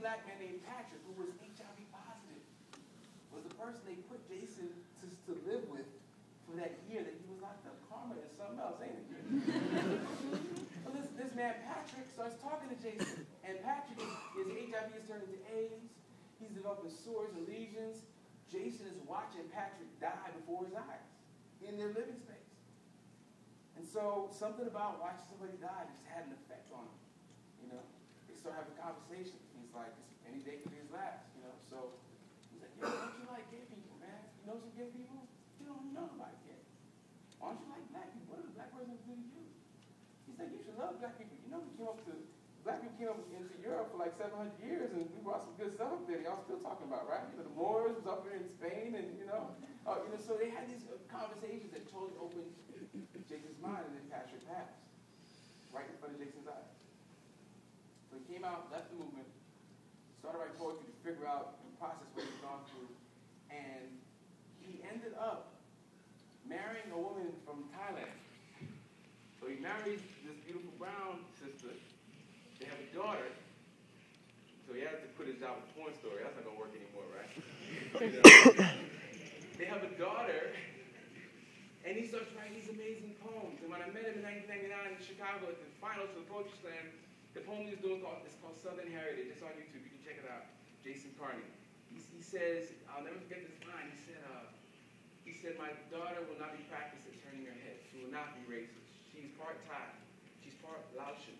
black man named Patrick, who was HIV positive, was the person they put Jason to live with for that year that he was locked up. Karma is something else, ain't it? Well, this man Patrick starts talking to Jason, and Patrick his HIV is turning to AIDS. He's developing sores and lesions. Jason is watching Patrick die before his eyes in their living space. And so something about watching somebody die just had an effect on him. You know, they start having conversations. He's like, any day could be his last. You know, so he's like, yo, don't you like gay people, man? You know some gay people? You don't know about gay. Why don't you like black people? What did a black person do to you? He's like, you should love black people. You know, black people came up into Europe for like 700 years, and we brought some good stuff up there. Y'all still talking about, right? You know, the Moors was up here in Spain, and so they had these conversations that totally opened Jason's mind, and then Patrick passed right in front of Jason's eyes. So he came out, left the movement, started writing poetry to figure out and process what he'd gone through, and he ended up marrying a woman from Thailand. So he marries this beautiful brown sister. They have a daughter. So he had to quit his job with porn story. That's not going to work anymore, right? They have a daughter, and he starts writing these amazing poems. And when I met him in 1999 in Chicago at the finals of the Poetry Slam, the poem he was doing is called Southern Heritage. It's on YouTube. You can check it out. Jason Carney. He says, I'll never forget this line. He said, my daughter will not be practiced at turning her head. She will not be racist. She's part Thai. She's part Laotian,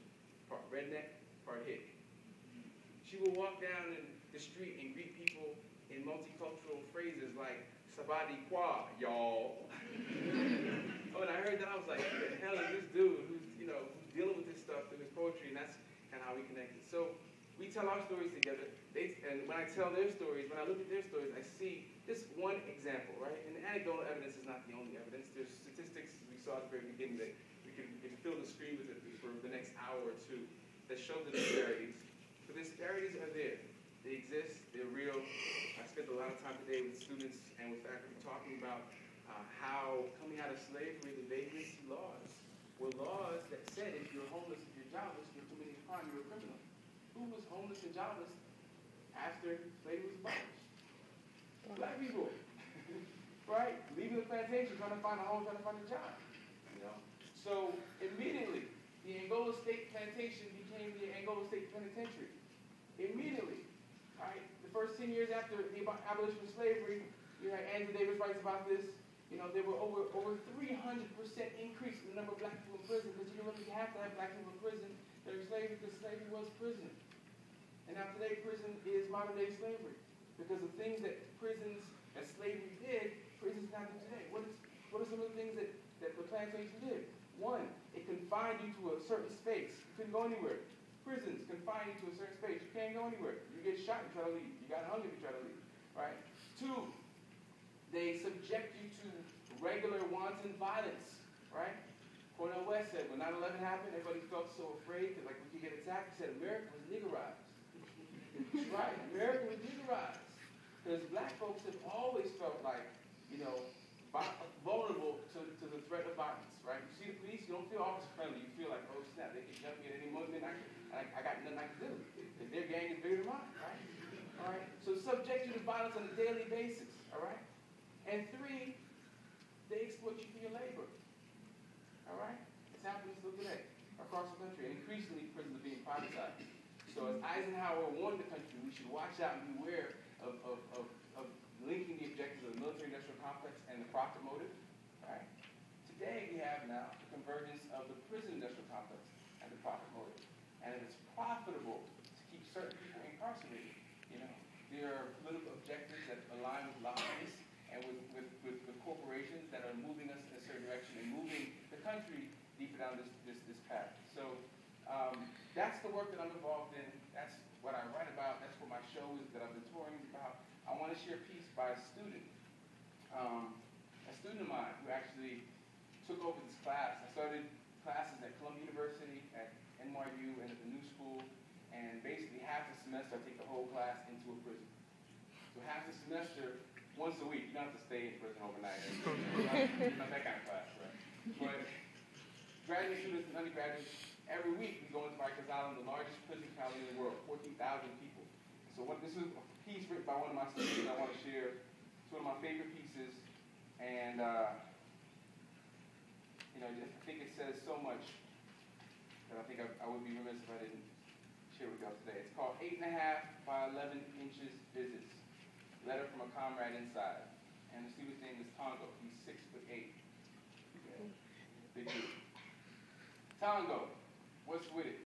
part redneck, part hick. She will walk down in the street and greet people in multicultural phrases like "Sabadi kwa, y'all." When I heard that, I was like, who the hell is this dude who's dealing with this stuff through his poetry, and that's kind of how we connected. So we tell our stories together, and when I tell their stories, when I look at their stories, I see just one example, right? And anecdotal evidence is not the only evidence. There's statistics we saw at the very beginning that we can fill the screen with it for the next hour or two that show the disparities. The disparities are there. They exist. They're real. I spent a lot of time today with students and with faculty talking about how coming out of slavery, the vagrancy laws were laws that said if you're homeless, if you're jobless, you're committing a crime, you're a criminal. Who was homeless and jobless after slavery was abolished? Black people. Right? Leaving the plantation, trying to find a home, trying to find a job. So immediately, the Angola State Plantation became the Angola State Penitentiary. Immediately. Right? The first 10 years after the abolition of slavery, Andrew Davis writes about this. There were over 300% increase in the number of black people in prison, because you have to have black people in prison during slavery, because slavery was prison. And now today, prison is modern day slavery, because the things that slavery did, prisons now do today. What are some of the things that the plantation did? One, it confined you to a certain space. You couldn't go anywhere. Prisons confine you to a certain space. You can't go anywhere. You get shot, you try to leave. You got hung if you try to leave. Right? Two, they subject you to regular wanton violence. Right? Cornel West said when 9/11 happened, everybody felt so afraid that we could get attacked. He said America was niggerized. Right? America was niggerized. Because black folks have always felt like, vulnerable to the threat of violence, right? You see the police, you don't feel officer friendly. You feel like, oh snap, they can jump me at any moment, and I got nothing I can do. Because their gang is bigger than mine, right? All right? So subject you to violence on a daily basis, all right? And three, they exploit you for your labor. All right? It's happening still today across the country. And increasingly, prisons are being privatized. So as Eisenhower warned the country, we should watch out and beware of linking the objectives of the military-industrial complex and the profit motive. Right? Today we have now the convergence of the prison-industrial complex and the profit motive. And it's profitable to keep certain people incarcerated. There are political objectives that align with lobbyists and with corporations that are moving us in a certain direction and moving the country deeper down this path. So that's the work that I'm involved in. That's what I write about. That's what my show is that I've been touring about. I want to share a piece by a student of mine who actually took over this class. I started classes at Columbia University, at NYU, and at the New School, and basically half the semester I take the whole class into a prison. So half the semester, once a week. You don't have to stay in prison overnight. Not that kind of class, right? But graduate students and undergraduates, every week we go into Rikers Island, the largest prison colony in the world, 14,000 people. So this is a piece written by one of my students I want to share. It's one of my favorite pieces, and I think it says so much that I think I would be remiss if I didn't share with y'all today. It's called 8.5 by 11 inches visits. Letter from a comrade inside. And the student's name is Tongo. He's 6'8". Okay. Big dude. Tongo, what's with it?